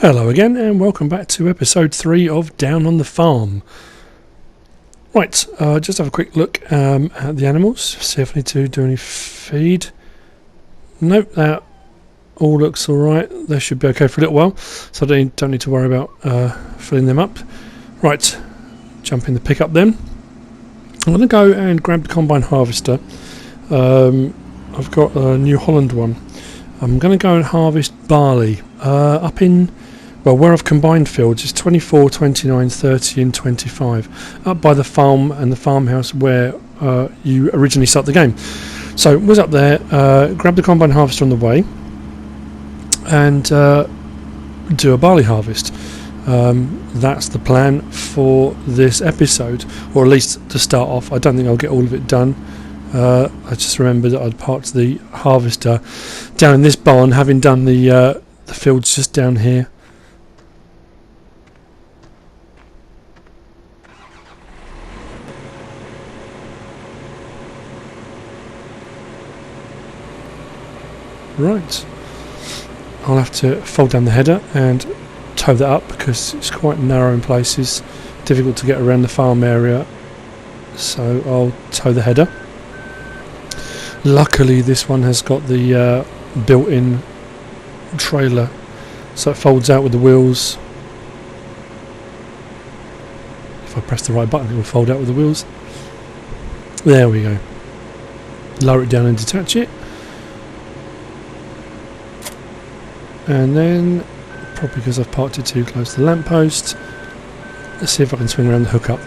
Hello again and welcome back to episode 3 of Down on the Farm. Right, just have a quick look at the animals, see if I need to do any feed. Nope, that all looks alright, they should be okay for a little while, so I don't need to worry about filling them up. Right, jump in the pickup then. I'm going to go and grab the combine harvester. I've got a New Holland one. I'm going to go and harvest barley up in, well, where I've combined fields is 24, 29, 30 and 25, up by the farm and the farmhouse where you originally start the game. So was up there, grabbed the combine harvester on the way and do a barley harvest. That's the plan for this episode, or at least to start off. I don't think I'll get all of it done. I just remembered that I'd parked the harvester down in this barn, having done the fields just down here. Right, I'll have to fold down the header and tow that up because it's quite narrow in places, difficult to get around the farm area, so I'll tow the header. Luckily this one has got the built-in trailer, so it folds out with the wheels. If I press the right button it will fold out with the wheels. There we go. Lower it down and detach it. And then, probably because I've parked it too close to the lamppost, let's see if I can swing around the hookup.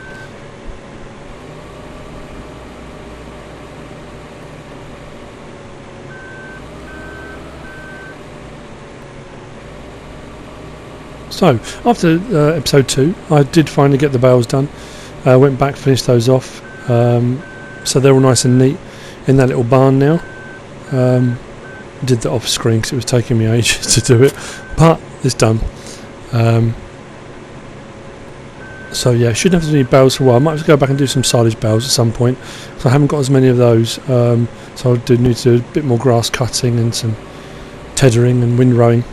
So, after episode 2, I did finally get the bales done. Went back, finished those off. So they're all nice and neat in that little barn now. Did that off screen because it was taking me ages to do it, but it's done. So yeah, shouldn't have to do any bales for a while. I might have to go back and do some silage bales at some point, so I haven't got as many of those. So I do need to do a bit more grass cutting and some tethering and windrowing,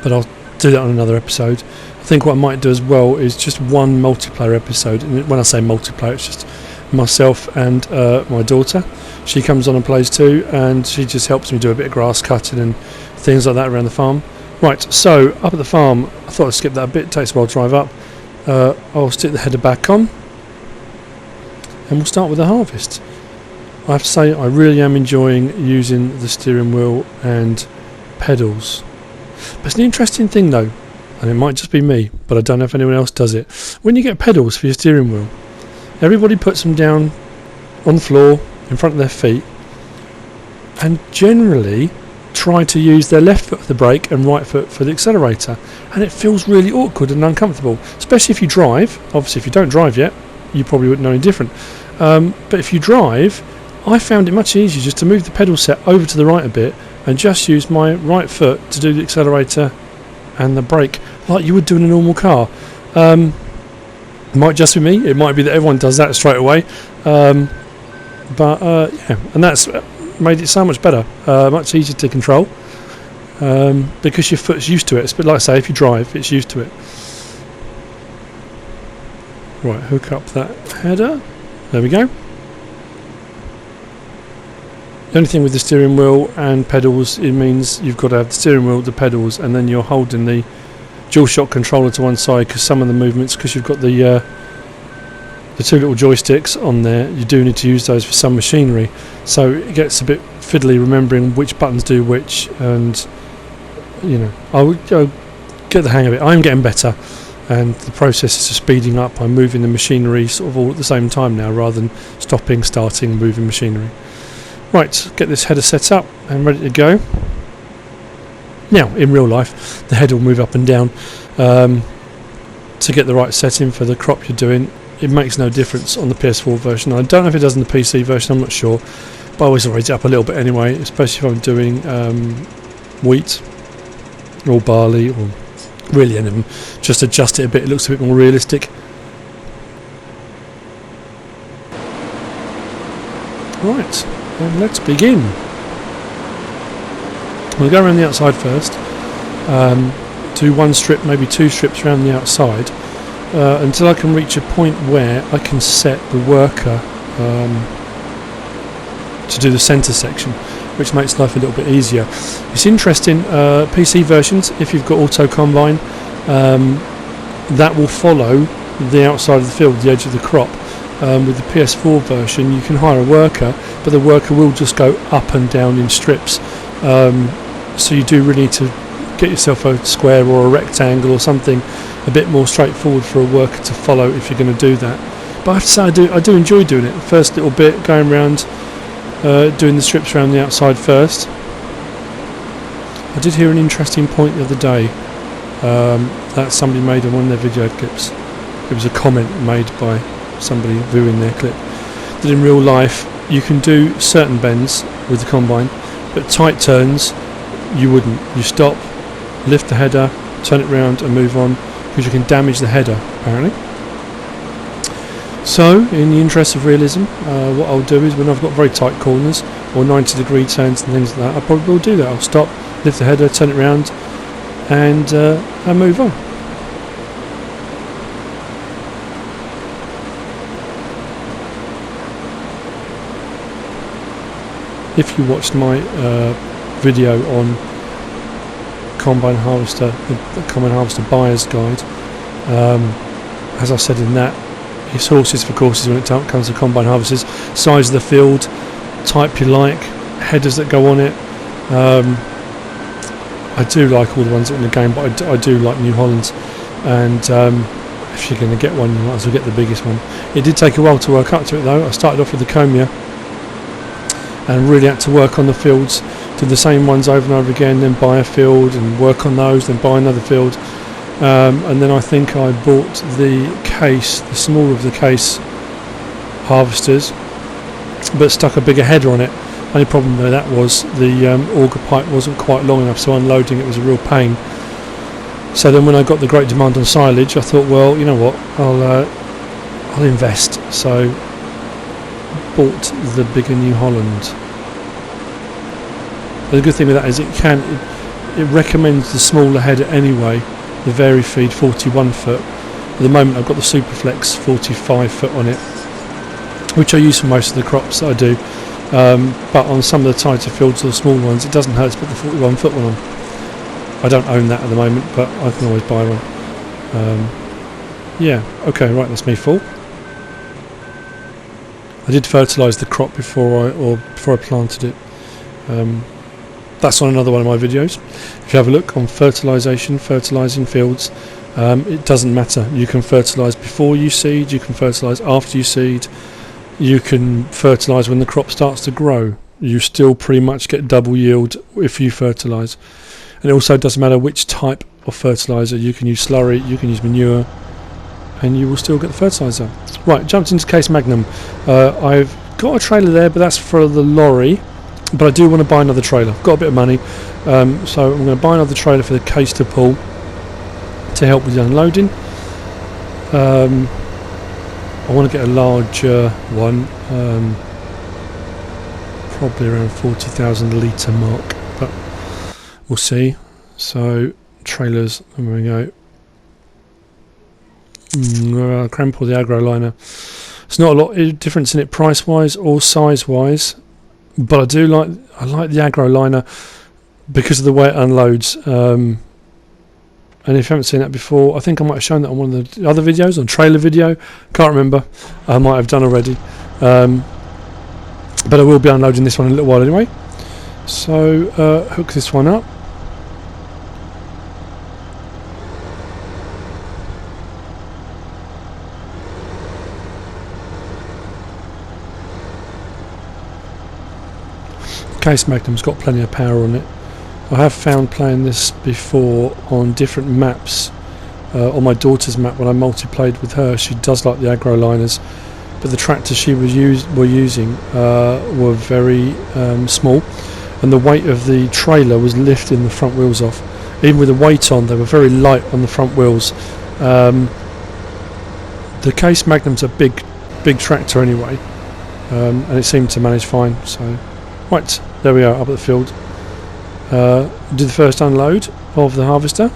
but I'll do that on another episode. I think what I might do as well is just one multiplayer episode, and when I say multiplayer it's just myself and my daughter. She comes on and plays too, and she just helps me do a bit of grass cutting and things like that around the farm. Right, so up at the farm, I thought I'd skip that a bit, it takes a while to drive up. I'll stick the header back on and we'll start with the harvest. I have to say I really am enjoying using the steering wheel and pedals. But it's an interesting thing though, and it might just be me, but I don't know if anyone else does it. When you get pedals for your steering wheel, everybody puts them down on the floor in front of their feet and generally try to use their left foot for the brake and right foot for the accelerator, and it feels really awkward and uncomfortable, especially if you drive. Obviously if you don't drive yet you probably wouldn't know any different, but if you drive, I found it much easier just to move the pedal set over to the right a bit and just use my right foot to do the accelerator and the brake like you would do in a normal car. It might just be me, it might be that everyone does that straight away, but yeah, and that's made it so much better, much easier to control, because your foot's used to it. It's a bit like, say, if you drive, it's used to it. Right, hook up that header. There we go. The only thing with the steering wheel and pedals, it means you've got to have the steering wheel, the pedals, and then you're holding the DualShock controller to one side, because some of the movements, because you've got the two little joysticks on there, you do need to use those for some machinery, so it gets a bit fiddly remembering which buttons do which, and you know, I'll get the hang of it. I'm getting better and the process is speeding up. I'm moving the machinery sort of all at the same time now rather than stopping, starting, moving machinery. Right, get this header set up and ready to go. Now in real life the header will move up and down to get the right setting for the crop you're doing. It makes no difference on the PS4 version. I don't know if it does in the PC version, I'm not sure, but I always raise it up a little bit anyway, especially if I'm doing wheat or barley or really any of them. Just adjust it a bit, it looks a bit more realistic. Right, then let's begin. We'll go around the outside first. do one strip, maybe two strips around the outside, until I can reach a point where I can set the worker to do the centre section, which makes life a little bit easier. It's interesting, PC versions, if you've got auto combine, that will follow the outside of the field, the edge of the crop. With the PS4 version, you can hire a worker, but the worker will just go up and down in strips. So you do really need to get yourself a square or a rectangle or something a bit more straightforward for a worker to follow if you're going to do that. But I have to say, I do enjoy doing it. The first little bit, going around, doing the strips around the outside first. I did hear an interesting point the other day that somebody made on one of their video clips. It was a comment made by somebody viewing their clip, that in real life you can do certain bends with the combine, but tight turns you wouldn't. You stop, lift the header, turn it round and move on, because you can damage the header apparently. So in the interest of realism, what I'll do is when I've got very tight corners or 90-degree turns and things like that, I probably will do that. I'll stop, lift the header, turn it round and move on. If you watched my video on Combine Harvester, the Combine Harvester Buyer's Guide, as I said in that, it's horses for courses when it comes to combine harvesters. Size of the field, type you like, headers that go on it. I do like all the ones in the game, but I do like New Hollands, and if you're going to get one, you might as well get the biggest one. It did take a while to work up to it though. I started off with the Comia and really had to work on the fields, do the same ones over and over again, then buy a field and work on those, then buy another field, and then I think I bought the case, the smaller of the case harvesters, but stuck a bigger header on it. Only problem though that was the auger pipe wasn't quite long enough, so unloading it was a real pain. So then when I got the great demand on silage, I thought, well, you know what, I'll invest. So bought the bigger New Holland. But the good thing with that is it recommends the smaller header anyway, the Vary Feed 41 foot. At the moment I've got the Superflex 45 foot on it, which I use for most of the crops that I do, but on some of the tighter fields or the small ones it doesn't hurt to put the 41 foot one on. I don't own that at the moment, but I can always buy one. Yeah, okay, right, that's me full. I did fertilise the crop before I planted it. That's on another one of my videos. If you have a look on fertilising fields, it doesn't matter. You can fertilise before you seed, you can fertilise after you seed, you can fertilise when the crop starts to grow. You still pretty much get double yield if you fertilise. And it also doesn't matter which type of fertiliser. You can use slurry, you can use manure, and you will still get the fertiliser. Right, jumped into Case Magnum. I've got a trailer there, but that's for the lorry. But I do want to buy another trailer. I've got a bit of money, so I'm going to buy another trailer for the case to pull to help with the unloading. I want to get a larger one, probably around 40,000 litre mark, but we'll see. So trailers, there we go. Cramp or the Agro Liner. It's not a lot of difference in it price wise or size wise, but I like the Agro Liner because of the way it unloads. And if you haven't seen that before, I think I might have shown that on one of the other videos, on trailer video, can't remember, I might have done already, but I will be unloading this one in a little while anyway. So hook this one up. Case Magnum's got plenty of power on it. I have found playing this before on different maps. On my daughter's map, when I multiplayed with her, she does like the Agro Liners, but the tractors she was using were very small, and the weight of the trailer was lifting the front wheels off. Even with the weight on, they were very light on the front wheels. The Case Magnum's a big tractor anyway, and it seemed to manage fine. So right, there we are, up at the field. Do the first unload, of the harvester.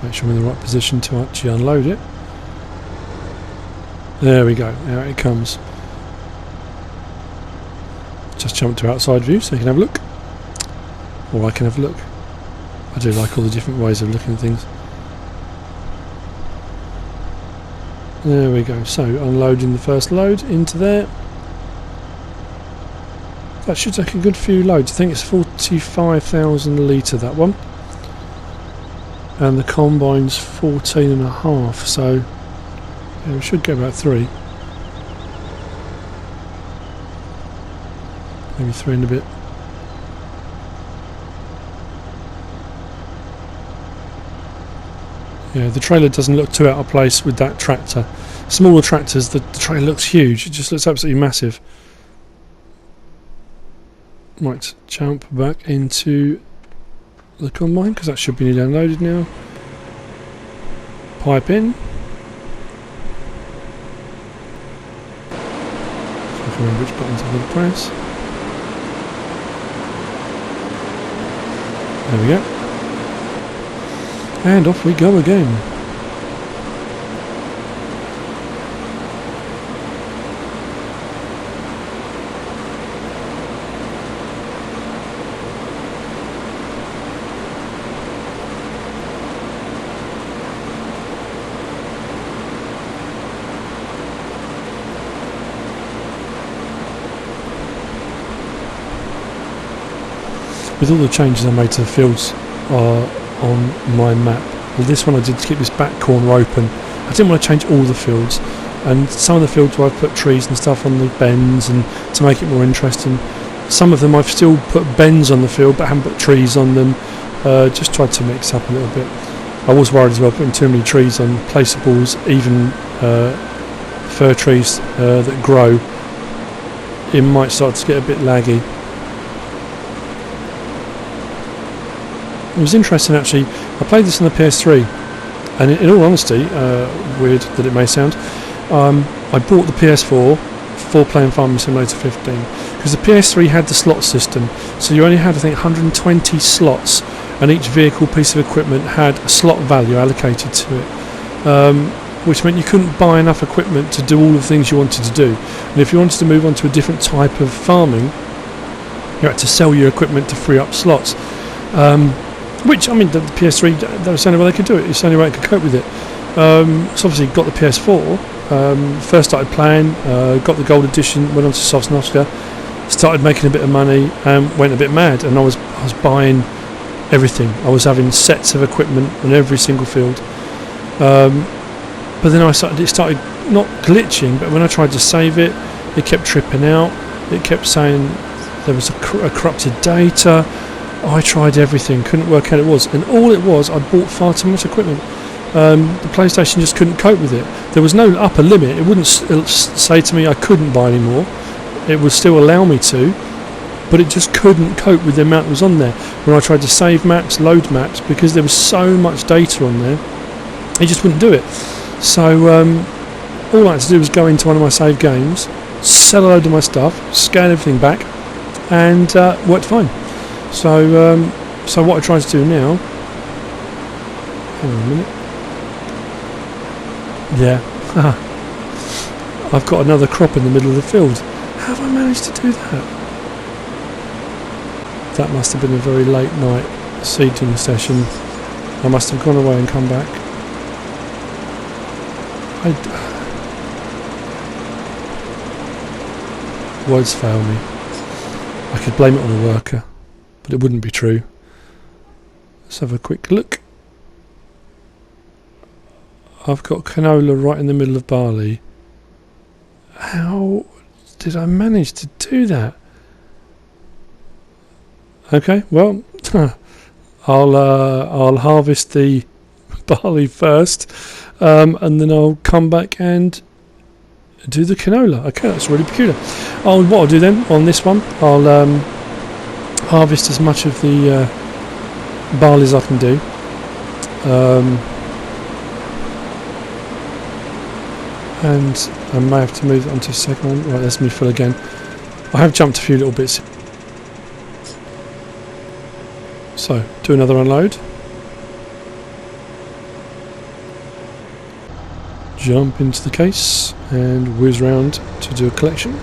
Make sure I'm in the right position to actually unload it. There we go, out it comes. Just jump to outside view so you can have a look. Or I can have a look. I do like all the different ways of looking at things. There we go, so unloading the first load into there. That should take a good few loads. I think it's 45,000 litre, that one. And the combine's 14.5, so yeah, we should get about 3. Maybe 3 and a bit. Yeah, the trailer doesn't look too out of place with that tractor. Smaller tractors, the trailer looks huge. It just looks absolutely massive. Right, jump back into the combine because that should be nearly unloaded now. Pipe in. So I can remember which buttons I'm going to press. There we go. And off we go again. With all the changes I made to the fields on my map, well, this one I did to keep this back corner open. I didn't want to change all the fields, and some of the fields where I've put trees and stuff on the bends and to make it more interesting. Some of them I've still put bends on the field but haven't put trees on them. Just tried to mix up a little bit. I was worried as well putting too many trees on placeables, even fir trees that grow. It might start to get a bit laggy. It was interesting actually. I played this on the PS3, and in all honesty, weird that it may sound, I bought the PS4 for playing Farming Simulator 15 because the PS3 had the slot system, so you only had I think 120 slots, and each vehicle piece of equipment had a slot value allocated to it, which meant you couldn't buy enough equipment to do all the things you wanted to do. And if you wanted to move on to a different type of farming, you had to sell your equipment to free up slots. Which, I mean, the PS3, that was the only way they could do it. It's the only way they could cope with it. So obviously got the PS4, first started playing, got the gold edition, went on to Sosnovska, started making a bit of money, and went a bit mad. And I was buying everything. I was having sets of equipment on every single field. But then it started not glitching, but when I tried to save it, it kept tripping out. It kept saying there was a corrupted data. I tried everything, couldn't work out what it was, and all it was, I bought far too much equipment. The PlayStation just couldn't cope with it. There was no upper limit. It wouldn't say to me I couldn't buy any more. It would still allow me to, but it just couldn't cope with the amount that was on there. When I tried to save maps, load maps, because there was so much data on there, it just wouldn't do it. So all I had to do was go into one of my saved games, sell a load of my stuff, scan everything back, and worked fine. So what I try to do now, hang on a minute, yeah, I've got another crop in the middle of the field. How have I managed to do that? That must have been a very late night seeding session. I must have gone away and come back. Words fail me. I could blame it on a worker, but it wouldn't be true. Let's have a quick look. I've got canola right in the middle of barley. How did I manage to do that? Okay, well, I'll harvest the barley first, and then I'll come back and do the canola. Okay, that's really peculiar. What I'll do then on this one, I'll harvest as much of the barley as I can do. And I may have to move it onto the second one. Right, that's me full again. I have jumped a few little bits. So, do another unload. Jump into the case and whiz round to do a collection.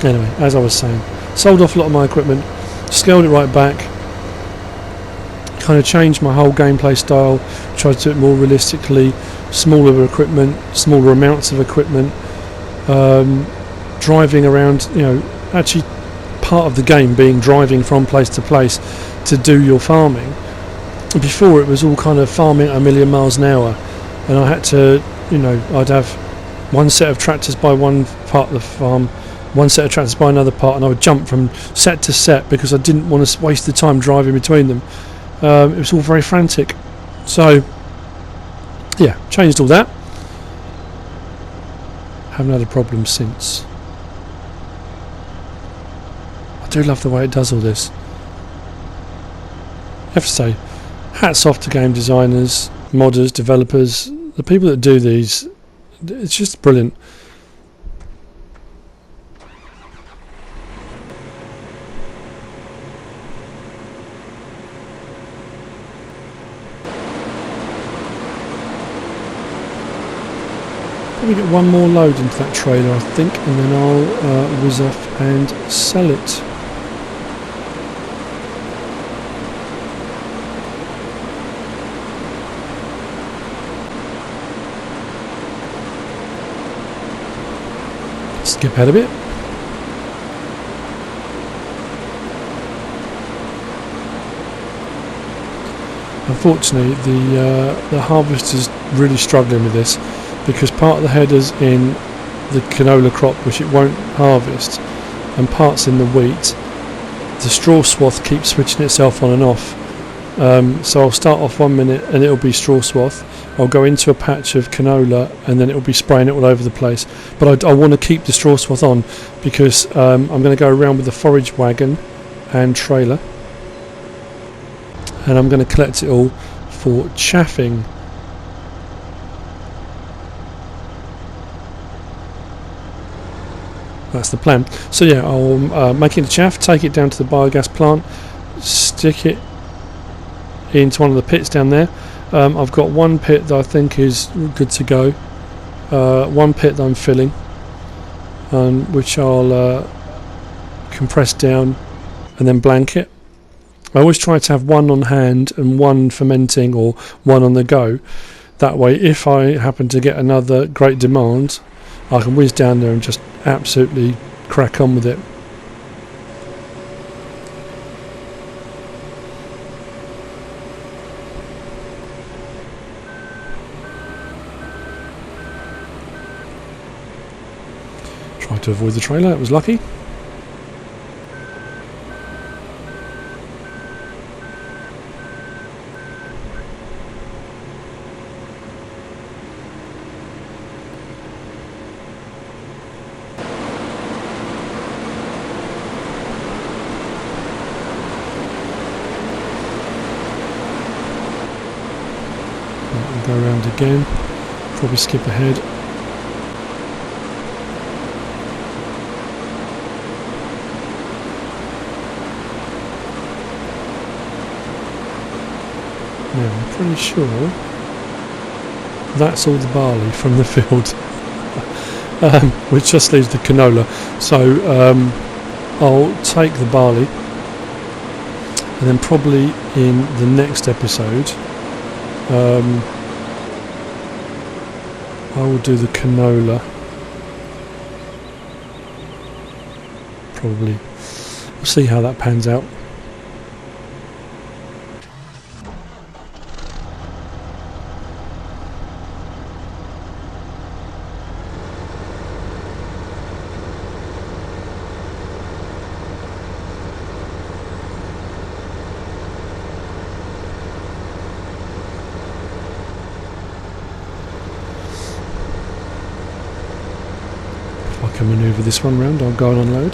Anyway, as I was saying, sold off a lot of my equipment, scaled it right back, kind of changed my whole gameplay style, tried to do it more realistically, smaller equipment, smaller amounts of equipment, driving around, you know, actually part of the game being driving from place to place to do your farming. Before it was all kind of farming at a million miles an hour, and I had to, you know, I'd have one set of tractors by one part of the farm, one set of tractors by another part, and I would jump from set to set because I didn't want to waste the time driving between them. It was all very frantic. So yeah, changed all that. Haven't had a problem since. I do love the way it does all this. I have to say, hats off to game designers, modders, developers, the people that do these. It's just brilliant. Probably get one more load into that trailer, I think, and then I'll whiz off and sell it. Skip ahead a bit. Unfortunately, the harvester's really struggling with this, because part of the header's in the canola crop, which it won't harvest, and parts in the wheat. The straw swath keeps switching itself on and off. So I'll start off 1 minute and it'll be straw swath. I'll go into a patch of canola and then it'll be spraying it all over the place. But I want to keep the straw swath on because I'm going to go around with the forage wagon and trailer, and I'm going to collect it all for chaffing. That's the plan. So yeah, I'll make it into chaff, take it down to the biogas plant, stick it into one of the pits down there. I've got one pit that I think is good to go, one pit that I'm filling, which I'll compress down and then blanket. I always try to have one on hand and one fermenting or one on the go. That way, if I happen to get another great demand, I can whiz down there and just absolutely crack on with it. Tried to avoid the trailer, that was lucky. Go around again, probably skip ahead. Now I'm pretty sure that's all the barley from the field, which just leaves the canola. So I'll take the barley, and then probably in the next episode I will do the canola. Probably. We'll see how that pans out. I can manoeuvre this one round, I'll go and unload.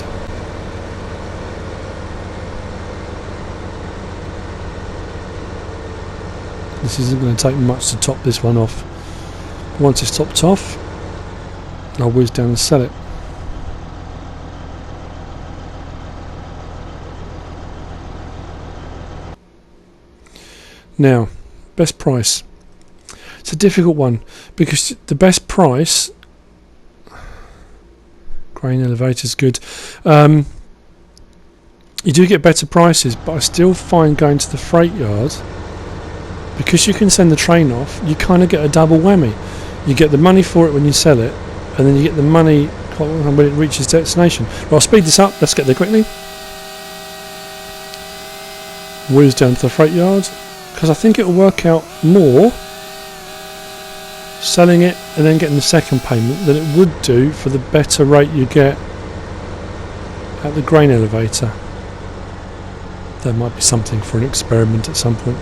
This isn't going to take much to top this one off. Once it's topped off, I'll whiz down and sell it. Now, best price. It's a difficult one because the best price, grain elevator is good. You do get better prices, but I still find going to the freight yard, because you can send the train off, you kind of get a double whammy. You get the money for it when you sell it, and then you get the money when it reaches destination. Well, I'll speed this up. Let's get there quickly. Whiz down to the freight yard, because I think it will work out more selling it and then getting the second payment than it would do for the better rate you get at the grain elevator. There might be something for an experiment at some point.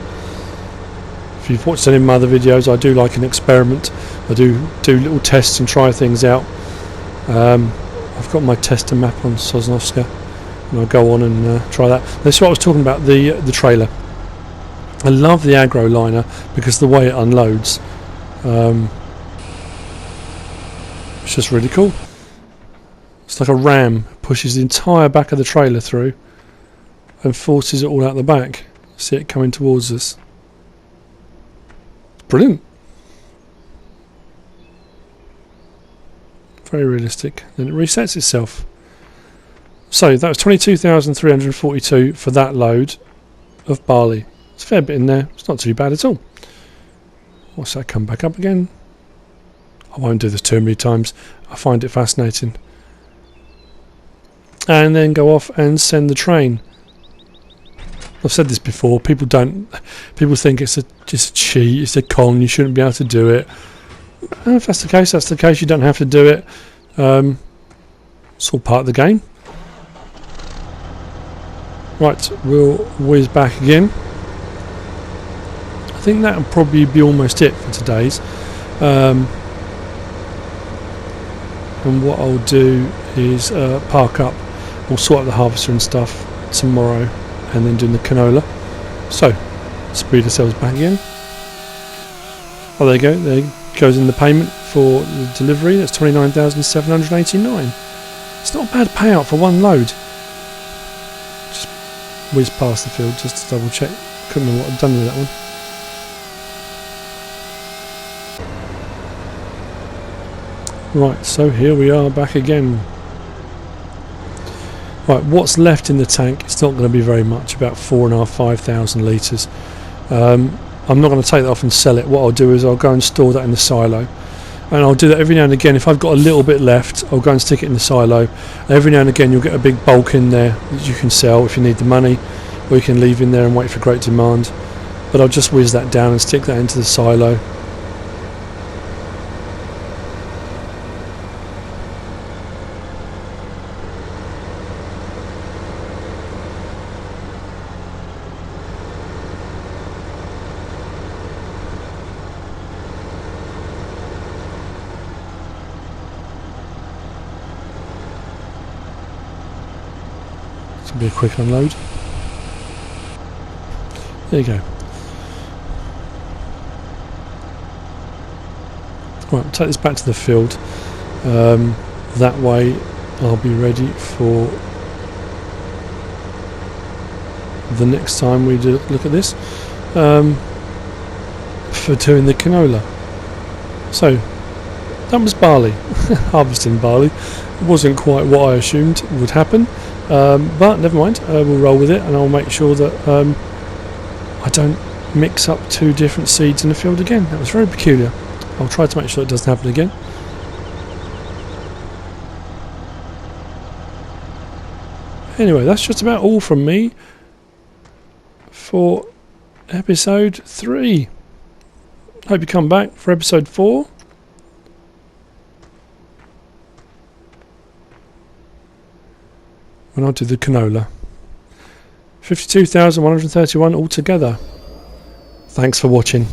If you've watched any of my other videos, I do like an experiment. I do little tests and try things out. I've got my tester map on Sosnovska, and I'll go on and try that. This is what I was talking about, the trailer. I love the aggro liner because the way it unloads, it's just really cool. It's like a ram, pushes the entire back of the trailer through and forces it all out the back. See it coming towards us. It's brilliant. Very realistic. Then it resets itself. So that was 22,342 for that load of barley. It's a fair bit in there. It's not too bad at all. What's that come back up again? I won't do this too many times. I find it fascinating. And then go off and send the train. I've said this before. People think it's just a cheat. It's a con. You shouldn't be able to do it. And if that's the case, that's the case. You don't have to do it. It's all part of the game. Right, we'll whiz back again. I think that'll probably be almost it for today's. And what I'll do is park up. We'll sort out the harvester and stuff tomorrow, and then doing the canola. So, speed ourselves back again. Oh, there you go. There goes in the payment for the delivery. That's 29,789. It's not a bad payout for one load. Just whiz past the field just to double check. Couldn't remember what I've done with that one. Right, so here we are back again. Right, what's left in the tank? It's not going to be very much, about 4,500 litres. I'm not going to take that off and sell it. What I'll do is I'll go and store that in the silo, and I'll do that every now and again. If I've got a little bit left, I'll go and stick it in the silo. Every now and again you'll get a big bulk in there that you can sell if you need the money, or you can leave in there and wait for great demand. But I'll just whiz that down and stick that into the silo. Be a quick unload. There you go. Right, I'll take this back to the field. That way I'll be ready for the next time we look at this, for doing the canola. So that was barley. Harvesting barley. It wasn't quite what I assumed would happen. But never mind, we'll roll with it, and I'll make sure that I don't mix up two different seeds in the field again. That was very peculiar. I'll try to make sure it doesn't happen again. Anyway, that's just about all from me for episode 3. Hope you come back for episode 4. When I do the canola. 52,131 altogether. Thanks for watching.